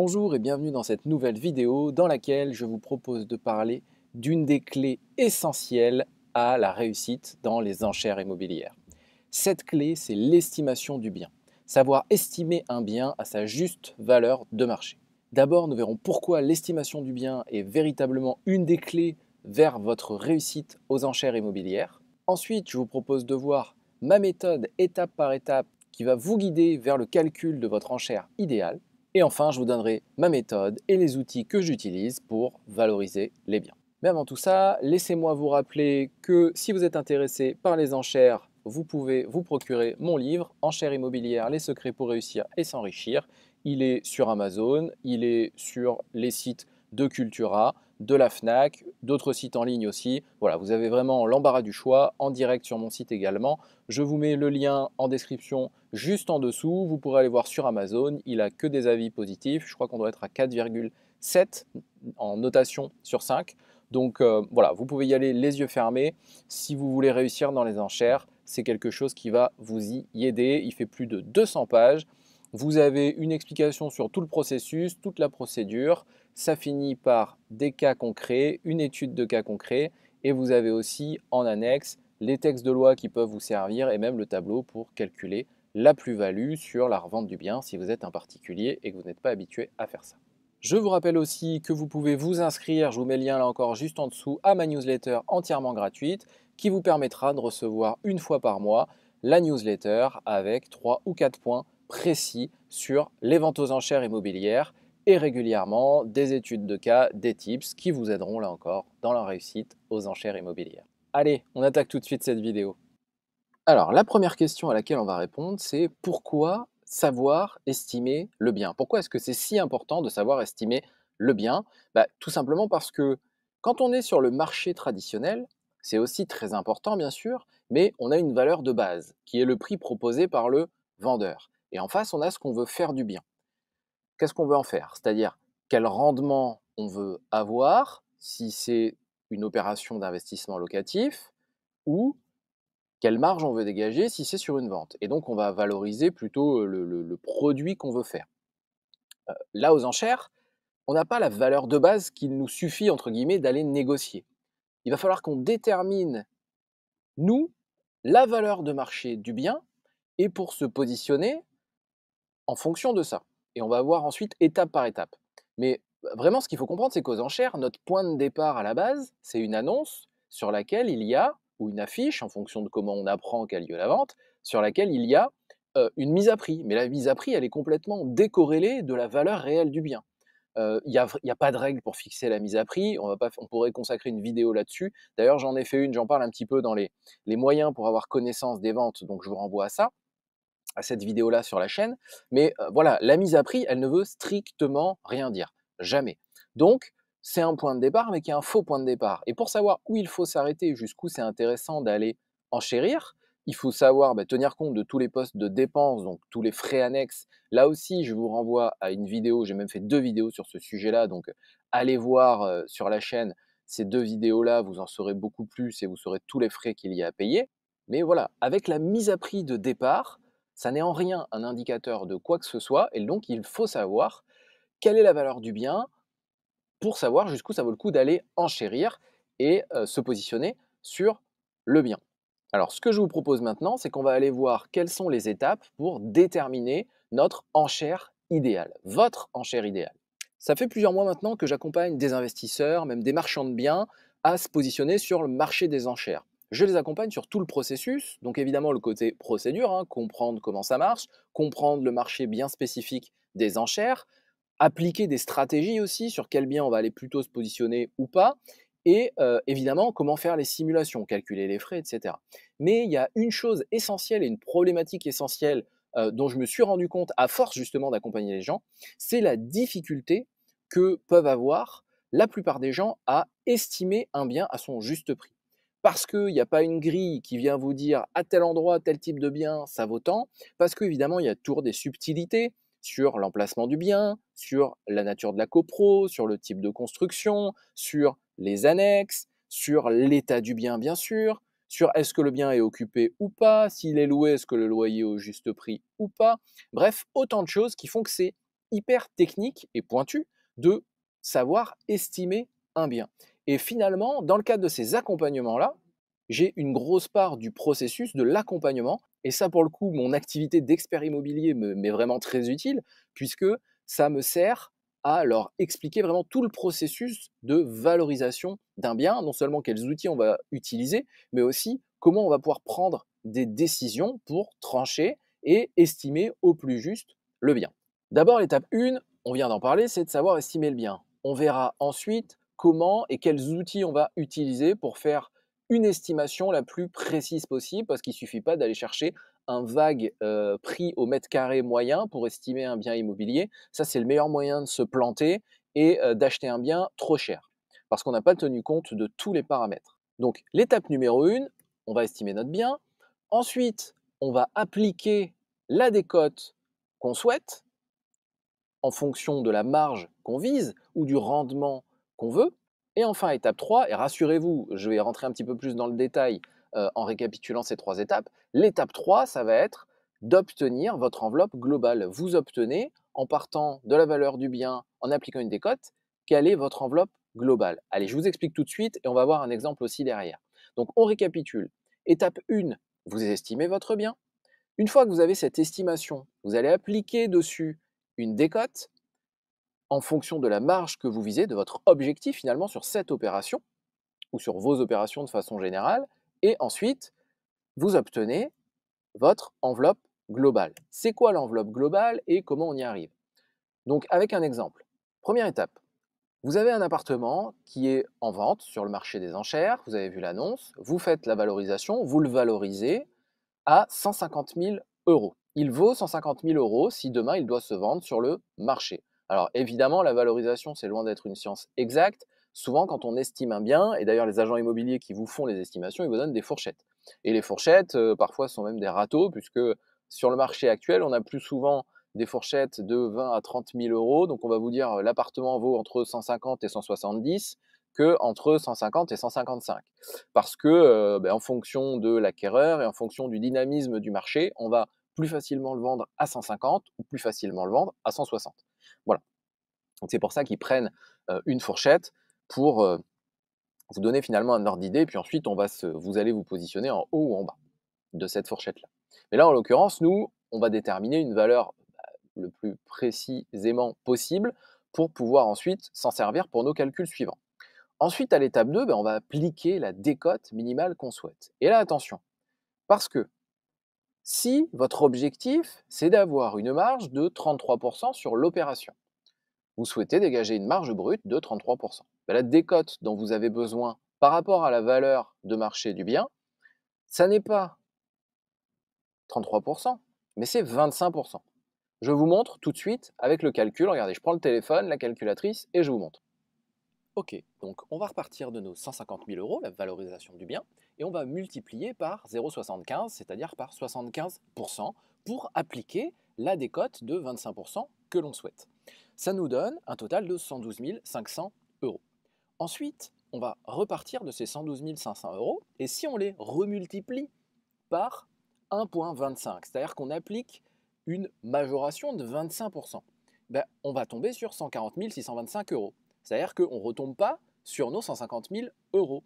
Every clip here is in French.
Bonjour et bienvenue dans cette nouvelle vidéo dans laquelle je vous propose de parler d'une des clés essentielles à la réussite dans les enchères immobilières. Cette clé, c'est l'estimation du bien. Savoir estimer un bien à sa juste valeur de marché. D'abord, nous verrons pourquoi l'estimation du bien est véritablement une des clés vers votre réussite aux enchères immobilières. Ensuite, je vous propose de voir ma méthode étape par étape qui va vous guider vers le calcul de votre enchère idéale. Et enfin, je vous donnerai ma méthode et les outils que j'utilise pour valoriser les biens. Mais avant tout ça, laissez-moi vous rappeler que si vous êtes intéressé par les enchères, vous pouvez vous procurer mon livre Enchères immobilières, les secrets pour réussir et s'enrichir. Il est sur Amazon, il est sur les sites de Cultura, de la Fnac, d'autres sites en ligne aussi. Voilà, vous avez vraiment l'embarras du choix, en direct sur mon site également. Je vous mets le lien en description juste en dessous. Vous pourrez aller voir sur Amazon, il a que des avis positifs. Je crois qu'on doit être à 4,7 en notation sur 5. Donc voilà, vous pouvez y aller les yeux fermés. Si vous voulez réussir dans les enchères, c'est quelque chose qui va vous y aider. Il fait plus de 200 pages. Vous avez une explication sur tout le processus, toute la procédure. Ça finit par des cas concrets, une étude de cas concrets. Et vous avez aussi en annexe les textes de loi qui peuvent vous servir et même le tableau pour calculer la plus-value sur la revente du bien si vous êtes un particulier et que vous n'êtes pas habitué à faire ça. Je vous rappelle aussi que vous pouvez vous inscrire, je vous mets le lien là encore juste en dessous, à ma newsletter entièrement gratuite qui vous permettra de recevoir une fois par mois la newsletter avec 3 ou 4 points précis sur les ventes aux enchères immobilières et régulièrement des études de cas, des tips qui vous aideront là encore dans la réussite aux enchères immobilières. Allez, on attaque tout de suite cette vidéo. Alors, la première question à laquelle on va répondre, c'est pourquoi savoir estimer le bien? Pourquoi est-ce que c'est si important de savoir estimer le bien? Tout simplement parce que quand on est sur le marché traditionnel, c'est aussi très important bien sûr, mais on a une valeur de base qui est le prix proposé par le vendeur. Et en face, on a ce qu'on veut faire du bien. Qu'est-ce qu'on veut en faire? C'est-à-dire quel rendement on veut avoir si c'est une opération d'investissement locatif ou quelle marge on veut dégager si c'est sur une vente. Et donc, on va valoriser plutôt le produit qu'on veut faire. Là, aux enchères, on n'a pas la valeur de base qu'il nous suffit, entre guillemets, d'aller négocier. Il va falloir qu'on détermine, nous, la valeur de marché du bien et pour se positionner en fonction de ça. Et on va voir ensuite étape par étape. Mais vraiment, ce qu'il faut comprendre, c'est qu'aux enchères, notre point de départ à la base, c'est une annonce sur laquelle il y a, ou une affiche, en fonction de comment on apprend qu'a lieu la vente, sur laquelle il y a une mise à prix. Mais la mise à prix, elle est complètement décorrélée de la valeur réelle du bien. Il y a pas de règle pour fixer la mise à prix. On pourrait consacrer une vidéo là-dessus. D'ailleurs, j'en ai fait une, j'en parle un petit peu dans les moyens pour avoir connaissance des ventes, donc je vous renvoie à cette vidéo-là sur la chaîne. Mais voilà, la mise à prix, elle ne veut strictement rien dire. Jamais. Donc, c'est un point de départ, mais qui est un faux point de départ. Et pour savoir où il faut s'arrêter, jusqu'où c'est intéressant d'aller enchérir, il faut savoir tenir compte de tous les postes de dépenses, donc tous les frais annexes. Là aussi, je vous renvoie à une vidéo, j'ai même fait 2 vidéos sur ce sujet-là, donc allez voir sur la chaîne ces 2 vidéos-là, vous en saurez beaucoup plus et vous saurez tous les frais qu'il y a à payer. Mais voilà, avec la mise à prix de départ, ça n'est en rien un indicateur de quoi que ce soit, et donc il faut savoir quelle est la valeur du bien pour savoir jusqu'où ça vaut le coup d'aller enchérir et se positionner sur le bien. Alors ce que je vous propose maintenant, c'est qu'on va aller voir quelles sont les étapes pour déterminer notre enchère idéale, votre enchère idéale. Ça fait plusieurs mois maintenant que j'accompagne des investisseurs, même des marchands de biens, à se positionner sur le marché des enchères. Je les accompagne sur tout le processus, donc évidemment le côté procédure, comprendre comment ça marche, comprendre le marché bien spécifique des enchères, appliquer des stratégies aussi sur quel bien on va aller plutôt se positionner ou pas, et évidemment comment faire les simulations, calculer les frais, etc. Mais il y a une chose essentielle et une problématique essentielle dont je me suis rendu compte à force justement d'accompagner les gens, c'est la difficulté que peuvent avoir la plupart des gens à estimer un bien à son juste prix. Parce qu'il n'y a pas une grille qui vient vous dire à tel endroit, tel type de bien, ça vaut tant, parce qu'évidemment, il y a toujours des subtilités sur l'emplacement du bien, sur la nature de la copro, sur le type de construction, sur les annexes, sur l'état du bien bien sûr, sur est-ce que le bien est occupé ou pas, s'il est loué, est-ce que le loyer est au juste prix ou pas. Bref, autant de choses qui font que c'est hyper technique et pointu de savoir estimer un bien. Et finalement, dans le cadre de ces accompagnements-là, j'ai une grosse part du processus de l'accompagnement. Et ça, pour le coup, mon activité d'expert immobilier m'est vraiment très utile, puisque ça me sert à leur expliquer vraiment tout le processus de valorisation d'un bien, non seulement quels outils on va utiliser, mais aussi comment on va pouvoir prendre des décisions pour trancher et estimer au plus juste le bien. D'abord, l'étape 1, on vient d'en parler, c'est de savoir estimer le bien. On verra ensuite comment et quels outils on va utiliser pour faire une estimation la plus précise possible, parce qu'il ne suffit pas d'aller chercher un vague prix au mètre carré moyen pour estimer un bien immobilier. Ça, c'est le meilleur moyen de se planter et d'acheter un bien trop cher, parce qu'on n'a pas tenu compte de tous les paramètres. Donc, l'étape numéro 1, on va estimer notre bien. Ensuite, on va appliquer la décote qu'on souhaite en fonction de la marge qu'on vise ou du rendement qu'on veut. Et enfin, étape 3, et rassurez-vous, je vais rentrer un petit peu plus dans le détail en récapitulant ces 3 étapes. L'étape 3, ça va être d'obtenir votre enveloppe globale. Vous obtenez, en partant de la valeur du bien, en appliquant une décote, quelle est votre enveloppe globale. Allez, je vous explique tout de suite et on va voir un exemple aussi derrière. Donc, on récapitule. Étape 1, vous estimez votre bien. Une fois que vous avez cette estimation, vous allez appliquer dessus une décote en fonction de la marge que vous visez, de votre objectif finalement sur cette opération ou sur vos opérations de façon générale. Et ensuite, vous obtenez votre enveloppe globale. C'est quoi l'enveloppe globale et comment on y arrive? Donc avec un exemple. Première étape, vous avez un appartement qui est en vente sur le marché des enchères, vous avez vu l'annonce, vous faites la valorisation, vous le valorisez à 150 000 euros. Il vaut 150 000 euros si demain il doit se vendre sur le marché. Alors évidemment, la valorisation, c'est loin d'être une science exacte. Souvent, quand on estime un bien, et d'ailleurs les agents immobiliers qui vous font les estimations, ils vous donnent des fourchettes. Et les fourchettes, parfois, sont même des râteaux, puisque sur le marché actuel, on a plus souvent des fourchettes de 20 à 30 000 euros. Donc on va vous dire l'appartement vaut entre 150 et 170 que entre 150 et 155. Parce que en fonction de l'acquéreur et en fonction du dynamisme du marché, on va plus facilement le vendre à 150 ou plus facilement le vendre à 160. Voilà. Donc c'est pour ça qu'ils prennent une fourchette pour vous donner finalement un ordre d'idée, puis ensuite vous allez vous positionner en haut ou en bas de cette fourchette-là. Mais là, en l'occurrence, nous, on va déterminer une valeur le plus précisément possible pour pouvoir ensuite s'en servir pour nos calculs suivants. Ensuite, à l'étape 2, on va appliquer la décote minimale qu'on souhaite. Et là, attention, parce que si votre objectif, c'est d'avoir une marge de 33% sur l'opération, vous souhaitez dégager une marge brute de 33%. La décote dont vous avez besoin par rapport à la valeur de marché du bien, ça n'est pas 33%, mais c'est 25%. Je vous montre tout de suite avec le calcul. Regardez, je prends le téléphone, la calculatrice, et je vous montre. Ok, donc on va repartir de nos 150 000 euros, la valorisation du bien, et on va multiplier par 0,75, c'est-à-dire par 75%, pour appliquer la décote de 25% que l'on souhaite. Ça nous donne un total de 112 500 euros. Ensuite, on va repartir de ces 112 500 euros, et si on les remultiplie par 1,25, c'est-à-dire qu'on applique une majoration de 25%, on va tomber sur 140 625 euros. C'est-à-dire qu'on ne retombe pas sur nos 150 000 euros.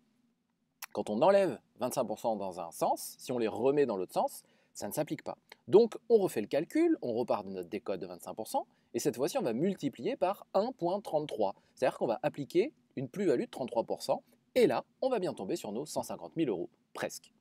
Quand on enlève 25% dans un sens, si on les remet dans l'autre sens, ça ne s'applique pas. Donc on refait le calcul, on repart de notre décote de 25%, et cette fois-ci on va multiplier par 1,33. C'est-à-dire qu'on va appliquer une plus-value de 33%, et là on va bien tomber sur nos 150 000 euros, presque.